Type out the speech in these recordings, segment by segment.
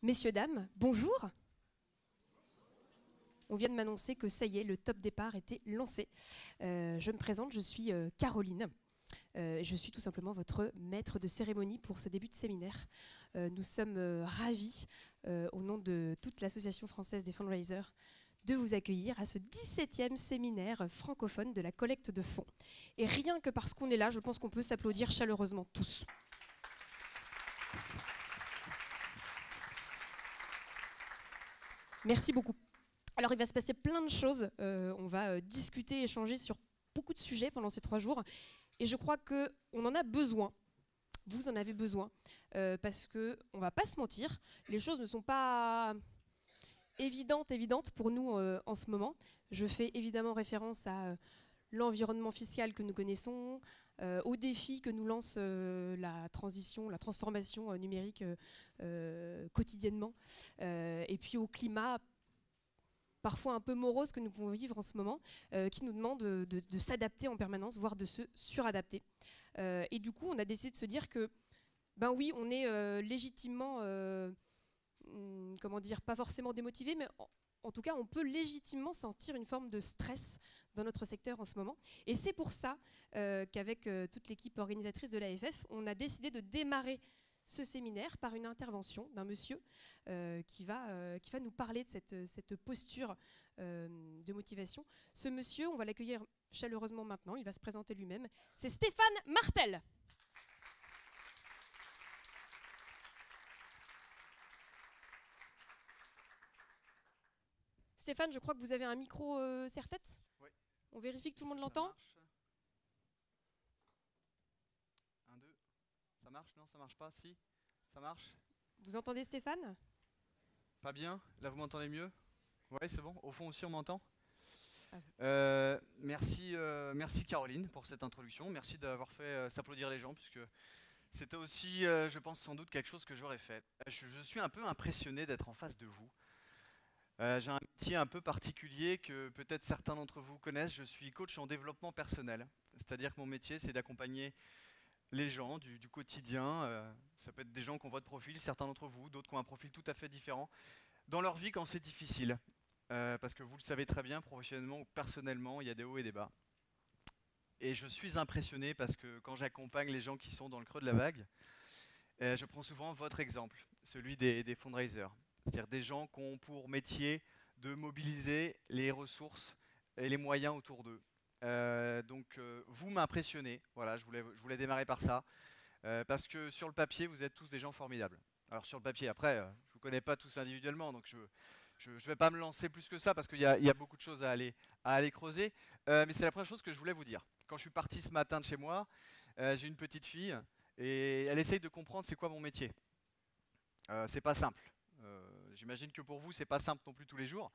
Messieurs, dames, bonjour. On vient de m'annoncer que ça y est, le top départ était lancé. Je me présente, je suis Caroline. Je suis tout simplement votre maître de cérémonie pour ce début de séminaire. Nous sommes ravis, au nom de toute l'Association française des fundraisers, de vous accueillir à ce 17e séminaire francophone de la collecte de fonds. Et rien que parce qu'on est là, je pense qu'on peut s'applaudir chaleureusement tous. Merci beaucoup. Alors il va se passer plein de choses, on va discuter, échanger sur beaucoup de sujets pendant ces 3 jours et je crois qu'on en a besoin, vous en avez besoin, parce qu'on ne va pas se mentir, les choses ne sont pas évidentes pour nous en ce moment. Je fais évidemment référence à l'environnement fiscal que nous connaissons, aux défis que nous lance la transformation numérique quotidiennement, et puis au climat parfois un peu morose que nous pouvons vivre en ce moment, qui nous demande de s'adapter en permanence, voire de se suradapter. Et du coup, on a décidé de se dire que, ben oui, on est légitimement, comment dire, pas forcément démotivé, mais en tout cas, on peut légitimement sentir une forme de stress dans notre secteur en ce moment. Et c'est pour ça qu'avec toute l'équipe organisatrice de l'AFF, on a décidé de démarrer ce séminaire par une intervention d'un monsieur qui va nous parler de cette posture de motivation. Ce monsieur, on va l'accueillir chaleureusement maintenant, il va se présenter lui-même. C'est Stéphane Martel. Stéphane, je crois que vous avez un micro serre-tête. Oui. On vérifie que tout le monde l'entend. 1, 2. Ça marche? Non, ça marche pas? Si? Ça marche? Vous entendez Stéphane? Pas bien? Là, vous m'entendez mieux? Ouais, c'est bon. Au fond aussi, on m'entend? Merci Caroline pour cette introduction. Merci d'avoir fait s'applaudir les gens, puisque c'était aussi, je pense, sans doute quelque chose que j'aurais fait. Je suis un peu impressionné d'être en face de vous. J'ai un métier un peu particulier que peut-être certains d'entre vous connaissent. Je suis coach en développement personnel. C'est-à-dire que mon métier, c'est d'accompagner les gens du quotidien. Ça peut être des gens qui ont votre profil, certains d'entre vous, d'autres qui ont un profil tout à fait différent, dans leur vie quand c'est difficile. Parce que vous le savez très bien, professionnellement ou personnellement, il y a des hauts et des bas. Et je suis impressionné parce que quand j'accompagne les gens qui sont dans le creux de la vague, je prends souvent votre exemple, celui des fundraisers. C'est-à-dire des gens qui ont pour métier de mobiliser les ressources et les moyens autour d'eux. Donc vous m'impressionnez, voilà, je voulais démarrer par ça, parce que sur le papier, vous êtes tous des gens formidables. Alors sur le papier, après, je ne vous connais pas tous individuellement, donc je ne vais pas me lancer plus que ça, parce qu'il y a beaucoup de choses à aller creuser, mais c'est la première chose que je voulais vous dire. Quand je suis parti ce matin de chez moi, j'ai une petite fille, et elle essaye de comprendre c'est quoi mon métier. C'est pas simple. J'imagine que pour vous, c'est pas simple non plus tous les jours.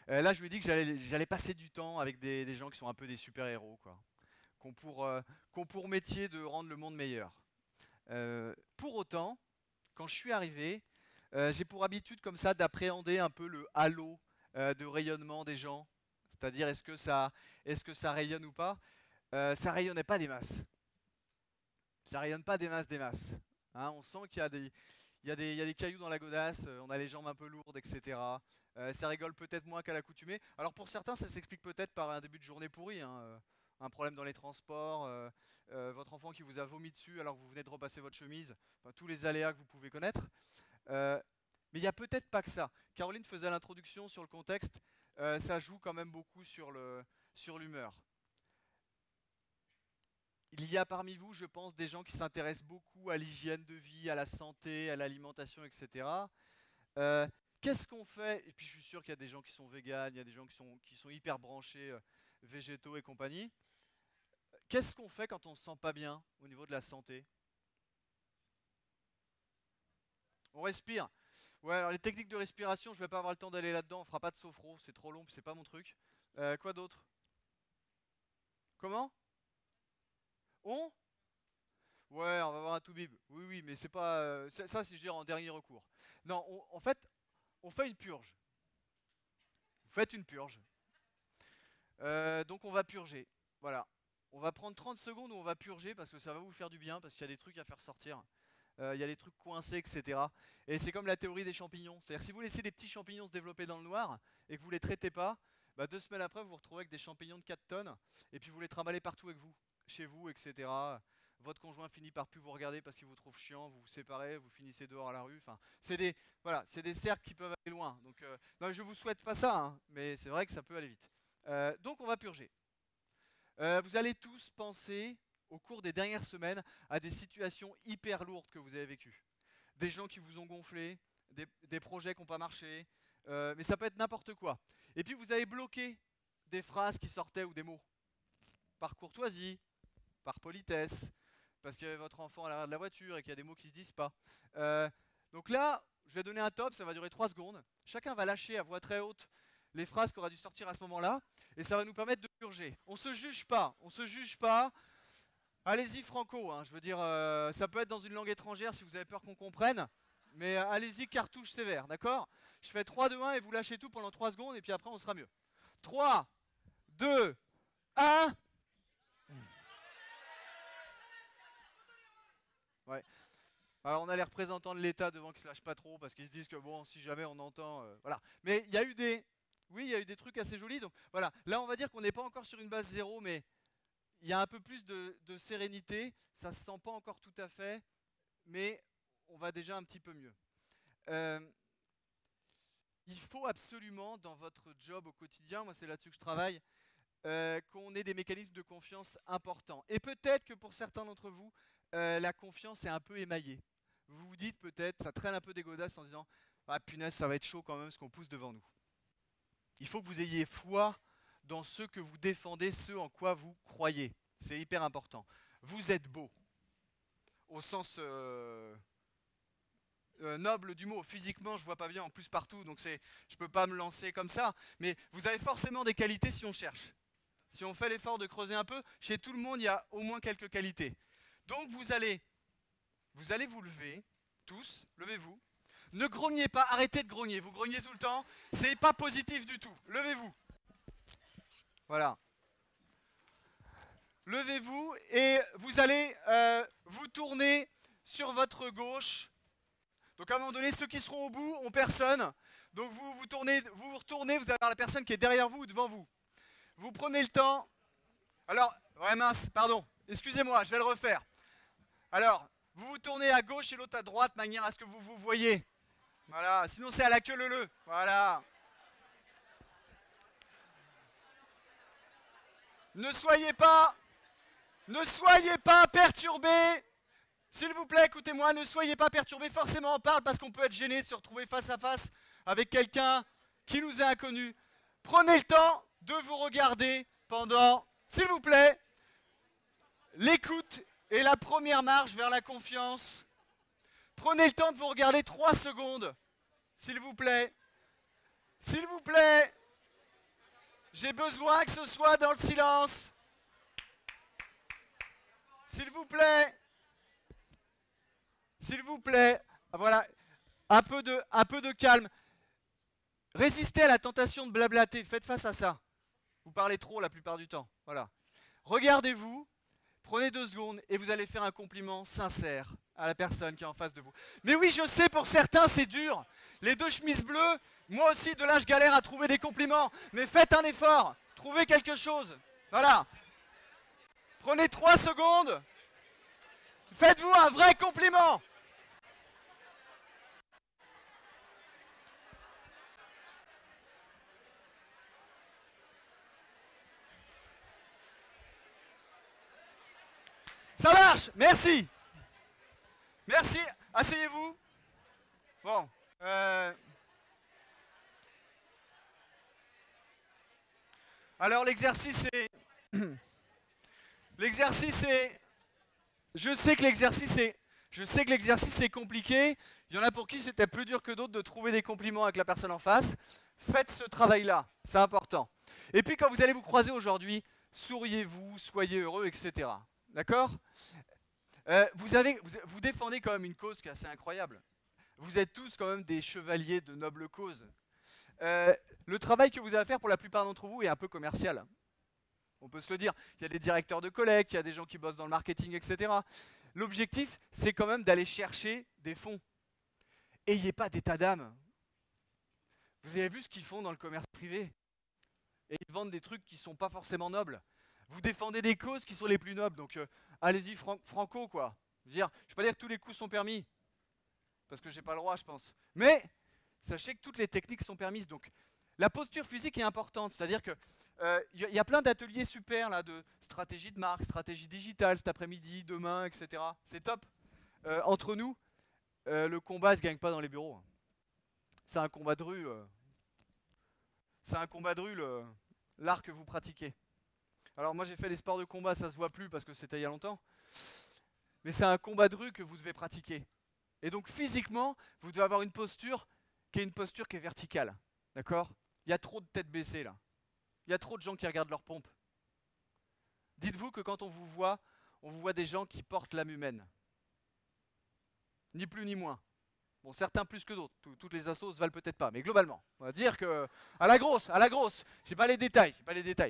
Là, je lui ai dit que j'allais passer du temps avec des gens qui sont un peu des super-héros, quoi. Qui ont pour métier de rendre le monde meilleur. Pour autant, quand je suis arrivé, j'ai pour habitude comme ça d'appréhender un peu le halo de rayonnement des gens. C'est-à-dire, est-ce que ça rayonne ou pas? Ça rayonnait pas des masses. Ça rayonne pas des masses. Hein, on sent qu'il y a des cailloux dans la godasse, on a les jambes un peu lourdes, etc. Ça rigole peut-être moins qu'à l'accoutumée. Alors pour certains, ça s'explique peut-être par un début de journée pourri, hein, un problème dans les transports, votre enfant qui vous a vomi dessus alors que vous venez de repasser votre chemise, enfin, tous les aléas que vous pouvez connaître. Mais il n'y a peut-être pas que ça. Caroline faisait l'introduction sur le contexte, ça joue quand même beaucoup sur l'humeur. Il y a parmi vous, je pense, des gens qui s'intéressent beaucoup à l'hygiène de vie, à la santé, à l'alimentation, etc. Qu'est-ce qu'on fait? Et puis je suis sûr qu'il y a des gens qui sont véganes, il y a des gens qui sont hyper branchés, végétaux et compagnie. Qu'est-ce qu'on fait quand on ne se sent pas bien au niveau de la santé? On respire. Ouais, alors les techniques de respiration, je ne vais pas avoir le temps d'aller là-dedans, on fera pas de sophro, c'est trop long, c'est pas mon truc. Quoi d'autre? Comment? On? Ouais, on va voir un toubib. Oui, oui, mais c'est pas. Ça, c'est je dire en dernier recours. Non, en fait, on fait une purge. Vous faites une purge. Donc on va purger. Voilà. On va prendre 30 secondes où on va purger parce que ça va vous faire du bien, parce qu'il y a des trucs à faire sortir. il y a les trucs coincés, etc. Et c'est comme la théorie des champignons. C'est-à-dire que si vous laissez des petits champignons se développer dans le noir et que vous ne les traitez pas, bah 2 semaines après, vous vous retrouvez avec des champignons de 4 tonnes et puis vous les trimballez partout avec vous, chez vous, etc. Votre conjoint finit par plus vous regarder parce qu'il vous trouve chiant, vous vous séparez, vous finissez dehors à la rue. Enfin, c'est des cercles qui peuvent aller loin. Donc, non, je vous souhaite pas ça, hein, mais c'est vrai que ça peut aller vite. Donc, on va purger. Vous allez tous penser au cours des dernières semaines à des situations hyper lourdes que vous avez vécues. Des gens qui vous ont gonflé, des projets qui n'ont pas marché, mais ça peut être n'importe quoi. Et puis vous avez bloqué des phrases qui sortaient ou des mots. Par courtoisie, par politesse, parce qu'il y avait votre enfant à l'arrière de la voiture et qu'il y a des mots qui ne se disent pas. Donc là, je vais donner un top, ça va durer 3 secondes. Chacun va lâcher à voix très haute les phrases qui auraient dû sortir à ce moment-là, et ça va nous permettre de purger. On ne se juge pas, on se juge pas. Allez-y franco, hein, je veux dire, ça peut être dans une langue étrangère si vous avez peur qu'on comprenne, mais allez-y cartouche sévère, d'accord? Je fais 3, 2, 1 et vous lâchez tout pendant 3 secondes et puis après on sera mieux. 3, 2, 1. Ouais. Alors on a les représentants de l'État devant qui se lâchent pas trop parce qu'ils se disent que bon, si jamais on entend, voilà. Mais il y a eu des trucs assez jolis, donc voilà. Là on va dire qu'on n'est pas encore sur une base zéro, mais il y a un peu plus de sérénité, ça se sent pas encore tout à fait, mais on va déjà un petit peu mieux. Il faut absolument dans votre job au quotidien, moi c'est là-dessus que je travaille, qu'on ait des mécanismes de confiance importants. Et peut-être que pour certains d'entre vous, la confiance est un peu émaillée. Vous vous dites peut-être, ça traîne un peu des godasses en disant « Ah punaise, ça va être chaud quand même ce qu'on pousse devant nous ». Il faut que vous ayez foi dans ce que vous défendez, ce en quoi vous croyez. C'est hyper important. Vous êtes beau, au sens noble du mot. Physiquement, je ne vois pas bien en plus partout, donc je ne peux pas me lancer comme ça. Mais vous avez forcément des qualités si on cherche. Si on fait l'effort de creuser un peu, chez tout le monde, il y a au moins quelques qualités. Donc vous allez vous lever, tous, levez-vous. Ne grognez pas, arrêtez de grogner. Vous grognez tout le temps, c'est pas positif du tout. Levez-vous. Voilà. Levez-vous et vous allez vous tourner sur votre gauche. Donc à un moment donné, ceux qui seront au bout ont personne. Donc vous vous retournez, vous allez avoir la personne qui est derrière vous ou devant vous. Vous prenez le temps. Alors, ouais mince, pardon, excusez-moi, je vais le refaire. Alors, vous vous tournez à gauche et l'autre à droite, de manière à ce que vous vous voyez. Voilà, sinon c'est à la queue leu-leu. Voilà. Ne soyez pas perturbés. S'il vous plaît, écoutez-moi, ne soyez pas perturbés. Forcément, on parle parce qu'on peut être gêné de se retrouver face à face avec quelqu'un qui nous est inconnu. Prenez le temps de vous regarder pendant, s'il vous plaît, l'écoute est la première marche vers la confiance. Prenez le temps de vous regarder 3 secondes, s'il vous plaît. S'il vous plaît, j'ai besoin que ce soit dans le silence. S'il vous plaît. S'il vous plaît, voilà, un peu de calme. Résistez à la tentation de blablater, faites face à ça. Vous parlez trop la plupart du temps, voilà. Regardez-vous, prenez 2 secondes et vous allez faire un compliment sincère à la personne qui est en face de vous. Mais oui, je sais, pour certains, c'est dur. Les 2 chemises bleues, moi aussi, de là, je galère à trouver des compliments. Mais faites un effort, trouvez quelque chose. Voilà. Prenez 3 secondes. Faites-vous un vrai compliment. Ça marche, merci. Merci, asseyez-vous. Bon. Alors l'exercice est... L'exercice est... Je sais que l'exercice est compliqué. Il y en a pour qui c'était plus dur que d'autres de trouver des compliments avec la personne en face. Faites ce travail-là, c'est important. Et puis quand vous allez vous croiser aujourd'hui, souriez-vous, soyez heureux, etc. D'accord ? Vous défendez quand même une cause qui est assez incroyable. Vous êtes tous quand même des chevaliers de nobles causes. Le travail que vous avez à faire pour la plupart d'entre vous est un peu commercial. On peut se le dire. Il y a des directeurs de collecte, il y a des gens qui bossent dans le marketing, etc. l'objectif, c'est quand même d'aller chercher des fonds. Ayez pas d'état d'âme. Vous avez vu ce qu'ils font dans le commerce privé? Et ils vendent des trucs qui ne sont pas forcément nobles. Vous défendez des causes qui sont les plus nobles, donc allez-y franco, quoi. Je veux vais pas dire que tous les coups sont permis, parce que j'ai pas le droit, je pense. Mais sachez que toutes les techniques sont permises. Donc la posture physique est importante, c'est-à-dire que y a plein d'ateliers super là, de stratégie de marque, stratégie digitale cet après-midi, demain, etc. C'est top. Entre nous, le combat ne se gagne pas dans les bureaux. C'est un combat de rue. C'est un combat de rue, l'art que vous pratiquez. Alors moi j'ai fait les sports de combat, ça se voit plus parce que c'était il y a longtemps. Mais c'est un combat de rue que vous devez pratiquer. Et donc physiquement, vous devez avoir une posture qui est verticale. D'accord? Il y a trop de têtes baissées là. Il y a trop de gens qui regardent leur pompe. Dites-vous que quand on vous voit des gens qui portent l'âme humaine. Ni plus ni moins. Bon, certains plus que d'autres. Toutes les assos se valent peut-être pas, mais globalement, on va dire que à la grosse, j'ai pas les détails,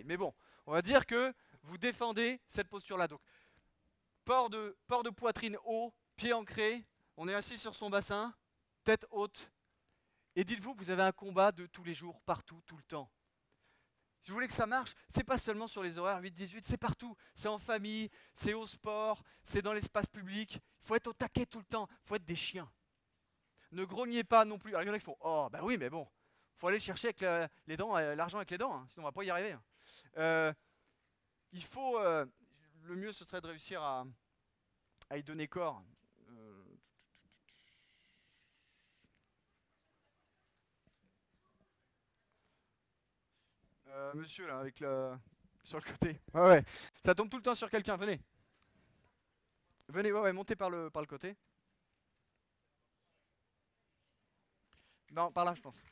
mais bon, on va dire que vous défendez cette posture-là. Donc, port de poitrine haut, pied ancré, on est assis sur son bassin, tête haute, et dites-vous que vous avez un combat de tous les jours, partout, tout le temps. Si vous voulez que ça marche, c'est pas seulement sur les horaires 8-18, c'est partout. C'est en famille, c'est au sport, c'est dans l'espace public. Il faut être au taquet tout le temps, il faut être des chiens. Ne grognez pas non plus. Alors il y en a qui font « Oh, bah oui, mais bon, il faut aller chercher avec les dents, l'argent avec les dents, hein, sinon on va pas y arriver. » Il faut... le mieux, ce serait de réussir à y donner corps. Monsieur, là, avec sur le côté. Ouais. Ça tombe tout le temps sur quelqu'un, venez. Venez, ouais, montez par le côté. Non, par là, je pense.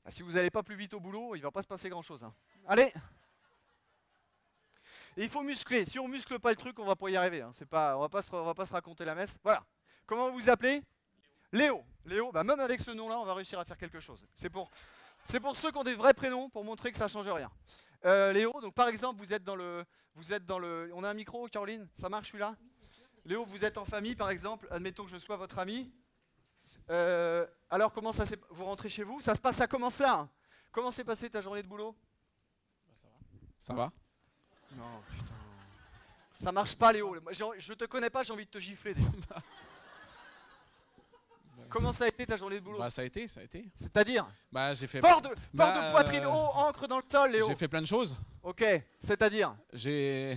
Ah, si vous n'allez pas plus vite au boulot, il ne va pas se passer grand-chose. Hein. Allez! Et il faut muscler. Si on ne muscle pas le truc, on ne va pas y arriver. Hein. On va pas se raconter la messe. Voilà. Comment vous vous appelez? Léo. Léo, bah même avec ce nom-là, on va réussir à faire quelque chose. C'est pour ceux qui ont des vrais prénoms, pour montrer que ça ne change rien. Léo, donc par exemple, vous êtes dans le... On a un micro, Caroline? Ça marche, celui-là? Léo, vous êtes en famille, par exemple. Admettons que je sois votre ami. Alors, comment ça s'est... Vous rentrez chez vous? Ça commence là. Hein. Comment s'est passée ta journée de boulot? Ça va. Non, putain. Ça marche pas, Léo. Je te connais pas, j'ai envie de te gifler. Déjà. Comment ça a été ta journée de boulot? Bah ça a été. C'est-à-dire? Bah j'ai fait... Port de poitrine haut, ancre dans le sol, Léo. J'ai fait plein de choses. Ok, c'est-à-dire? J'ai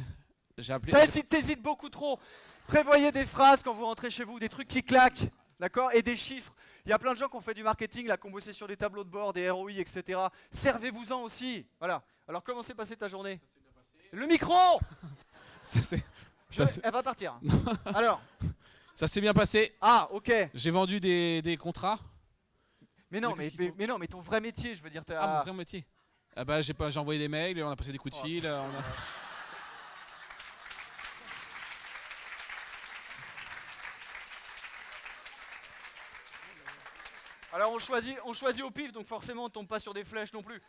appelé... T'hésites beaucoup trop. Prévoyez des phrases quand vous rentrez chez vous, des trucs qui claquent, d'accord? Et des chiffres. Il y a plein de gens qui ont fait du marketing, là, qui ont bossé sur des tableaux de bord, des ROI, etc. Servez-vous-en aussi. Voilà. Alors comment s'est passée ta journée? Ça s'est bien passé. Le micro. Elle va partir. Alors. Ça s'est bien passé. Ah, ok. J'ai vendu des contrats. Mais non, mais ton vrai métier, je veux dire. Ah, mon vrai métier. Ah bah j'ai envoyé des mails, on a passé des coups de fil. Alors on choisit au pif, donc forcément on tombe pas sur des flèches non plus.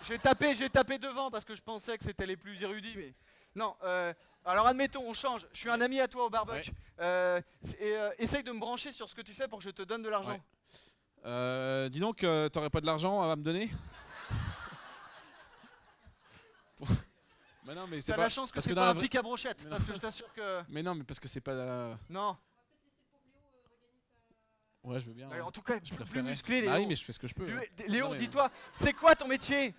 J'ai tapé devant parce que je pensais que c'était les plus érudits, mais non. Alors admettons, on change. Je suis un ami à toi au barbecue. Ouais. Essaye de me brancher sur ce que tu fais pour que je te donne de l'argent. Ouais. Dis donc, t'aurais pas de l'argent à me donner? Mais non, mais c'est pas... T'as la chance que c'est pas un pic à brochette, parce que je t'assure que... Mais non, mais parce que c'est pas... Non. Ouais, je veux bien. En tout cas, je plus musclé, Léo. Ah oui, mais je fais ce que je peux. Léo, dis-toi, c'est quoi ton métier?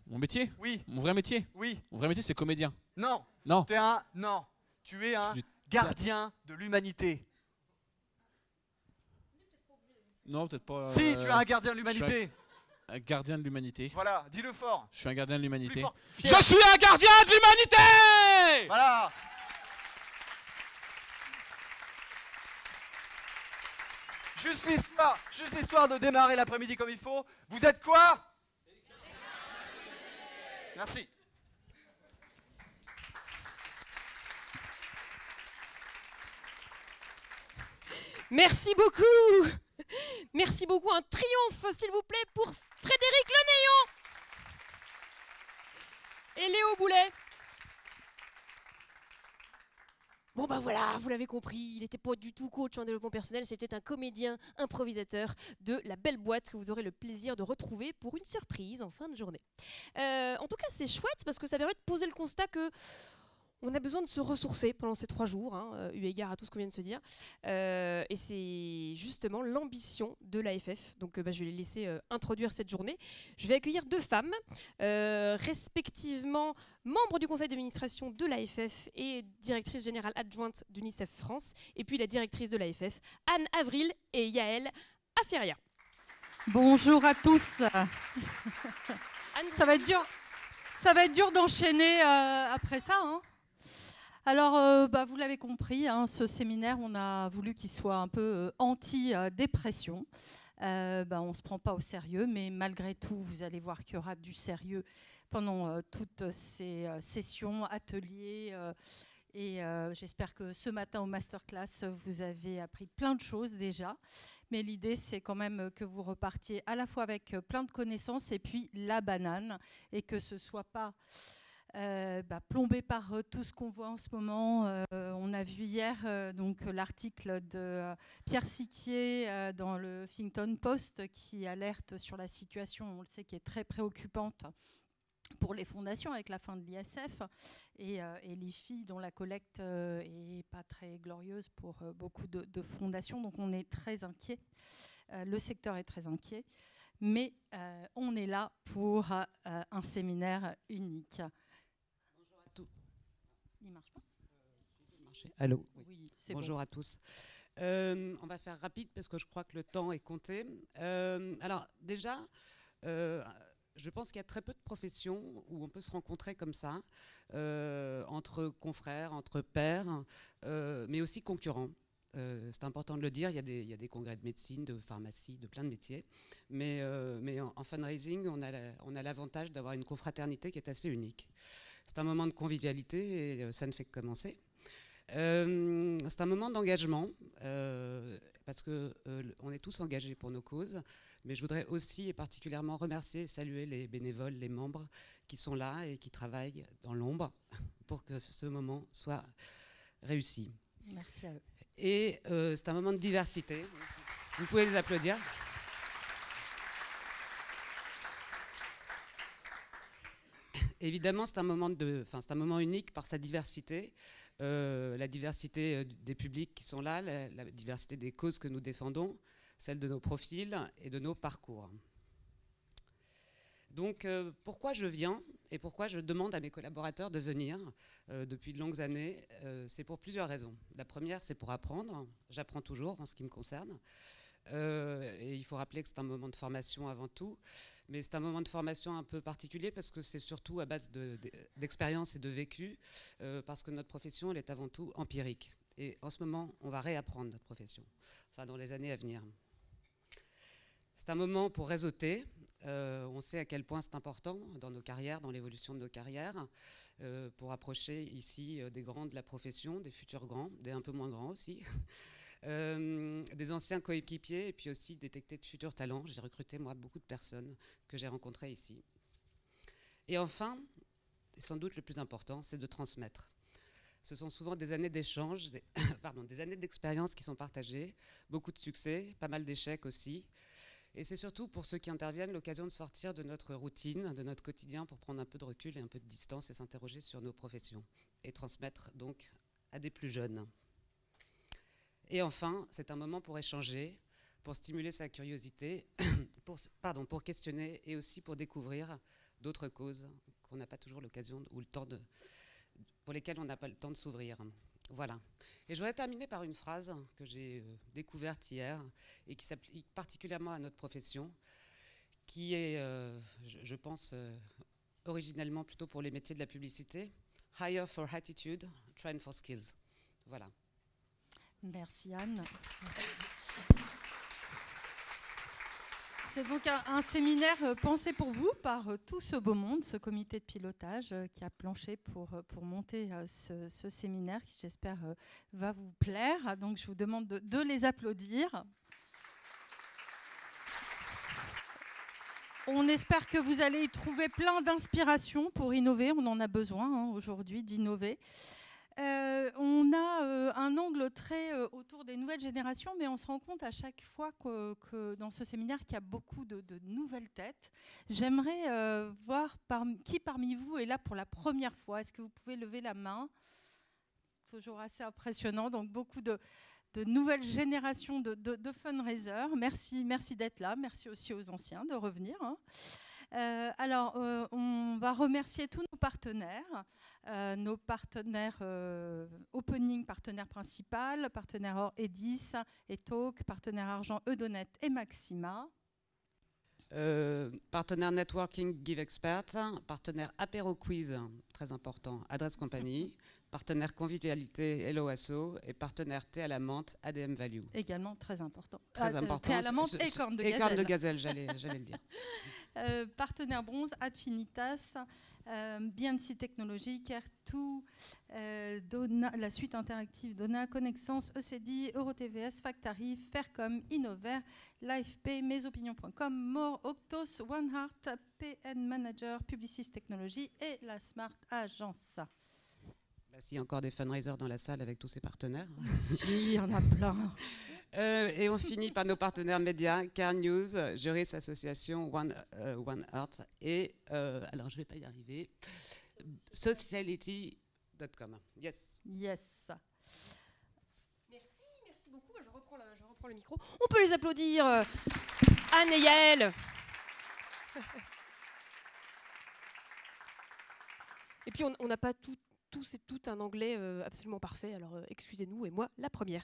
Mon métier? Oui. Mon vrai métier? Oui. Mon vrai métier, c'est comédien. Non. Non. Tu es un gardien de l'humanité. Non, peut-être pas. Si, tu es un gardien de l'humanité. Un gardien de l'humanité. Voilà, dis-le fort. Je suis un gardien de l'humanité. Je suis un gardien de l'humanité! Voilà. Juste l'histoire de démarrer l'après-midi comme il faut. Vous êtes quoi? Merci. Merci beaucoup. Merci beaucoup. Un triomphe, s'il vous plaît, pour Frédéric Le Néant. et Léo Boulet. Bon bah voilà, vous l'avez compris, il n'était pas du tout coach en développement personnel, c'était un comédien improvisateur de la belle boîte que vous aurez le plaisir de retrouver pour une surprise en fin de journée. En tout cas c'est chouette parce que ça permet de poser le constat que on a besoin de se ressourcer pendant ces 3 jours, eu égard à tout ce qu'on vient de se dire. Et c'est justement l'ambition de l'AFF. Donc je vais les laisser introduire cette journée. Je vais accueillir 2 femmes, respectivement membre du conseil d'administration de l'AFF et directrice générale adjointe d'UNICEF France. Et puis la directrice de l'AFF, Anne Avril et Yaël Aferia. Bonjour à tous. Anne, Ça va être dur d'enchaîner après ça, hein. Alors, vous l'avez compris, ce séminaire, on a voulu qu'il soit un peu anti-dépression. On ne se prend pas au sérieux, mais malgré tout, vous allez voir qu'il y aura du sérieux pendant toutes ces sessions, ateliers. Et j'espère que ce matin au masterclass, vous avez appris plein de choses déjà. Mais l'idée, c'est quand même que vous repartiez à la fois avec plein de connaissances et puis la banane, et que ce ne soit pas plombé par tout ce qu'on voit en ce moment. On a vu hier donc l'article de Pierre Siquier dans le Huffington Post qui alerte sur la situation, on le sait, qui est très préoccupante pour les fondations avec la fin de l'ISF et l'IFI dont la collecte est pas très glorieuse pour beaucoup de fondations. Donc on est très inquiet. Le secteur est très inquiet. Mais on est là pour un séminaire unique. Bonjour à tous. Il marche pas ? Allô. Oui, c'est Bonjour bon. à tous. On va faire rapide parce que je crois que le temps est compté. Alors déjà, je pense qu'il y a très peu de professions où on peut se rencontrer comme ça, entre confrères, entre pairs, mais aussi concurrents. C'est important de le dire, il y a des congrès de médecine, de pharmacie, de plein de métiers. Mais en fundraising, on a l'avantage d'avoir une confraternité qui est assez unique. C'est un moment de convivialité et ça ne fait que commencer. C'est un moment d'engagement, parce qu'on est tous engagés pour nos causes. Mais je voudrais aussi et particulièrement remercier et saluer les bénévoles, les membres qui sont là et qui travaillent dans l'ombre pour que ce moment soit réussi. Merci à eux. Et c'est un moment de diversité. Vous pouvez les applaudir. Évidemment, c'est un moment unique par sa diversité. La diversité des publics qui sont là, la diversité des causes que nous défendons, celle de nos profils et de nos parcours. Donc, pourquoi je viens et pourquoi je demande à mes collaborateurs de venir depuis de longues années, c'est pour plusieurs raisons. La première, c'est pour apprendre. J'apprends toujours en ce qui me concerne. Et il faut rappeler que c'est un moment de formation avant tout. Mais c'est un moment de formation un peu particulier parce que c'est surtout à base d'expérience et de vécu, parce que notre profession, elle est avant tout empirique. Et en ce moment, on va réapprendre notre profession, enfin dans les années à venir. C'est un moment pour réseauter. On sait à quel point c'est important dans nos carrières, dans l'évolution de nos carrières, pour approcher ici des grands de la profession, des futurs grands, des un peu moins grands aussi, des anciens coéquipiers et puis aussi détecter de futurs talents. J'ai recruté moi beaucoup de personnes que j'ai rencontrées ici. Et enfin, et sans doute le plus important, c'est de transmettre. Ce sont souvent des années d'échange, des années d'expérience qui sont partagées, beaucoup de succès, pas mal d'échecs aussi. Et c'est surtout pour ceux qui interviennent l'occasion de sortir de notre routine, de notre quotidien, pour prendre un peu de recul et un peu de distance et s'interroger sur nos professions. Et transmettre donc à des plus jeunes. Et enfin, c'est un moment pour échanger, pour stimuler sa curiosité, pour questionner et aussi pour découvrir d'autres causes qu'on n'a pas toujours l'occasion ou le temps pour lesquelles on n'a pas le temps de s'ouvrir. Voilà. Et je voudrais terminer par une phrase que j'ai découverte hier et qui s'applique particulièrement à notre profession, qui est, je pense, originellement plutôt pour les métiers de la publicité. Hire for attitude, train for skills. Voilà. Merci Anne. C'est donc un séminaire pensé pour vous par tout ce beau monde, ce comité de pilotage qui a planché pour monter ce séminaire qui, j'espère, va vous plaire. Donc, je vous demande de les applaudir. On espère que vous allez y trouver plein d'inspiration pour innover. On en a besoin aujourd'hui d'innover. On a un angle très autour des nouvelles générations, mais on se rend compte à chaque fois que dans ce séminaire qu'il y a beaucoup de nouvelles têtes. J'aimerais voir qui parmi vous est là pour la première fois. Est-ce que vous pouvez lever la main? Toujours assez impressionnant, donc beaucoup de nouvelles générations de fundraisers. Merci d'être là. Merci aussi aux anciens de revenir. Alors, on va remercier tous nos partenaires Opening, partenaire principal, partenaire or Edis et Talk, partenaire argent Eudonet et Maxima. Partenaire networking GiveExpert, partenaire apéro quiz, très important, Adresse Compagnie, partenaire convivialité Hello Asso et partenaire thé à la menthe ADM Value. Également très important. Très important. Thé à la menthe et corne de gazelle. Et corne de gazelle, j'allais le dire. Partenaire bronze, Adfinitas, BNC Technologies, Care2, la suite interactive Dona, Connexence, ECD, EuroTVS, Factarif, Faircom, Innover, LifePay, Mesopinions.com, More, Octos, OneHeart, PN Manager, Publicis Technologies et la Smart Agence. S'il y a encore des fundraisers dans la salle avec tous ces partenaires. Si, il y en a plein. Et on finit par nos partenaires médias, Car News, Juris Association, OneHeart et, alors je ne vais pas y arriver, Sociality.com. Yes. Merci beaucoup. Je reprends le micro. On peut les applaudir. Anne et Yael. Et puis on n'a pas tous et toutes un anglais absolument parfait, alors excusez-nous, et moi la première.